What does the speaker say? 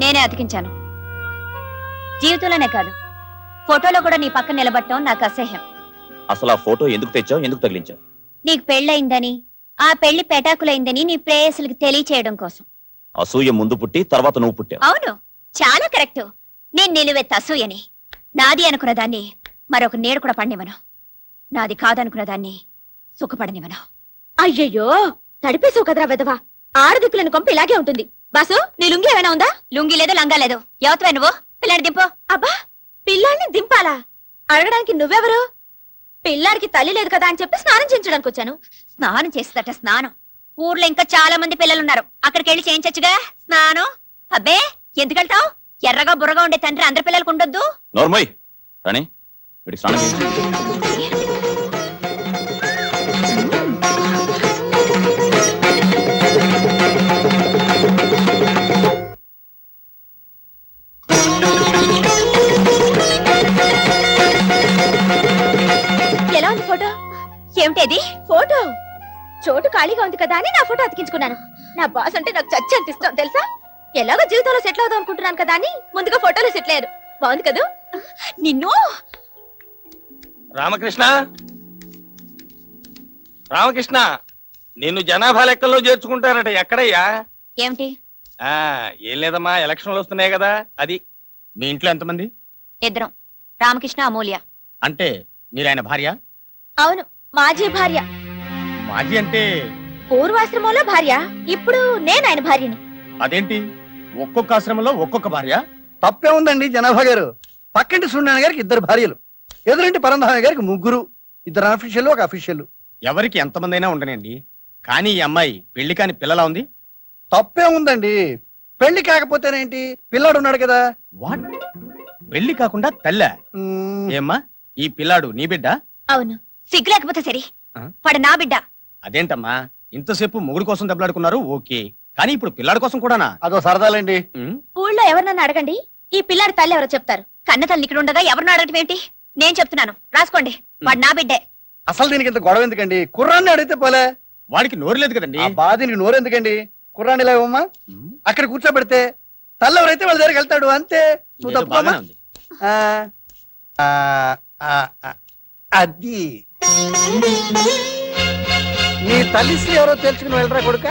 నేనే అతికించాను. జీవితంలోనే కాదు, ఫోటోలో కూడా నీ పక్కన నిలబడటం నాకు అసహ్యం. అసలు ఆ ఫోటో ఎందుకు తెచ్చావు, ఎందుకు తగిలించావు? నీకు పెళ్ళయిందని, ఆ పెళ్లి పెటాకులైందని నీ ప్రేయసులకి తెలియచేయడం కోసం. అసూయ ముందు పుట్టి తర్వాత నువ్వు పుట్టావు. అవును, చాలా కరెక్ట్. నేను నిలువెత్త అసూయని. నాది అనుకున్న దాన్ని మరొక నేడు కూడా పడినివ్వను. నాది కాదనుకున్న దాన్ని సుఖపడనివ్వను. అయ్యయ్యో, తడిపేసావు కదరా వెదవా. ఆరుదిక్కులను కొంప ఇలాగే ఉంటుంది. బాసు, నీ లుంగి ఏమైనా ఉందా? లుంగి లేదు, లంగా లేదు. ఎవతవే నువ్వు? పిల్లాడి దింపు. అబ్బా, పిల్లాడిని దింపాలా? అడగడానికి నువ్వెవరు? పిల్లాడికి తల్లి లేదు కదా అని చెప్పి స్నానం చేయించడానికి వచ్చాను. స్నానం చేస్తుందట, స్నానం. ఊర్లో ఇంకా చాలా మంది పిల్లలున్నారు, అక్కడికి వెళ్ళి చేయించచ్చుగా స్నానం. అబ్బే, ఎందుకెళ్తావు? ఎర్రగా బుర్రగా ఉండే తండ్రి అందరి పిల్లలకు ఉండొద్దు. నోర్మోయ్ రాణి, వీడికి స్నానం చేయించు. ఎలా ఉంది ఫోటో? ఏమిటేది? ఫోటో చోటు ఖాళీగా ఉంది కదా అని నా ఫోటో అతికించుకున్నాను. నా బాస్ అంటే నాకు చచ్చి అంత ఇష్టం తెలుసా. ఎలాగో జీవితంలో సెటిల్ అవుదాం అనుకుంటున్నాను కదా అని ముందుగా ఫోటోలో సెటిల్ అయ్యారు. బాగుంది కదా? నిన్ను రామకృష్ణ, రామకృష్ణ, నిన్ను జనాభా లెక్కల్లో చేర్చుకుంటారట. ఎక్కడయ్యా? ఏమిటి? ఏం లేదమ్మా, ఎలక్షన్లు వస్తున్నాయి కదా అది. మీ ఇంట్లో ఎంతమంది? ఇద్దరం, రామకృష్ణ, అమూల్య. అంటే మీరాయన భార్య? అవును, మాజీ భార్య. మాజీ అంటే పూర్వాశ్రమంలో భార్య, ఇప్పుడు నేను ఆయన భార్యని. అదేంటి, ఒక్కొక్క ఆశ్రమంలో ఒక్కొక్క భార్య? తప్పే ఉందండి జనాభా గారు. పక్కింటి సూర్యనారాయణ గారికి 2 భార్యలు, ఎదురింటి పరంధామ గారికి 3, 2 అఫీషియల్, 1 అఫీషియల్. ఎవరికి ఎంతమంది అయినా ఉండనండి, కానీ ఈ అమ్మాయి పెళ్లి కాని పిల్లలా ఉంది. తప్పే ఉందండి. పెళ్లి కాకపోతేనేంటి, పిల్లాడు ఉన్నాడు కదా. వాట్? పెళ్లి కాకుండా తల్లా? మ్మ్, ఏమ్మా, ఈ పిల్లాడు నీ బిడ్డ? అవును. సిగ్గు లేకపోతే సరి, ఆ? వాడు నా బిడ్డ. అదేంటమ్మా, ఇంతసేపు మొగుడు కోసం దెబ్బలాడుకున్నారు, ఓకే, కానీ ఇప్పుడు పిల్లాడి కోసం కూడానా? అదో సరదాలండి. ఉమ్, ఊళ్ళో ఎవరినన్నా అడగండి, ఈ పిల్లాడి తల్లి ఎవరో చెప్తారు. కన్న తల్లి ఇక్కడ ఉండగా ఎవరిని అడగటం ఏంటి? నేను చెప్తున్నాను, రాసుకోండి. వాడు నా బిడ్డే. అసలు దీనికి ఇంత గొడవ ఎందుకండి? కుర్రాన్ని అడిగితే పోలే. వాడికి నోరు లేదు కదండి. ఆ బాధనికి నోరెందుకండి? కుర్రాన్ని ఇలా ఇవ్వమ్మా, ఉమ్, అక్కడ కూర్చోబెడితే తల్లి ఎవరైతే వాళ్ళ దగ్గరికి వెళ్తాడు అంతే. నువ్వు ఇదేదో తప్పుకోమ్మా. బాగానే ఉంది. ఆ, ఆ, ఆ, ఆ, అది నీ తల్లిశ్రీ ఎవరో తెలుసుకుని వెళ్ళరా కొడుక.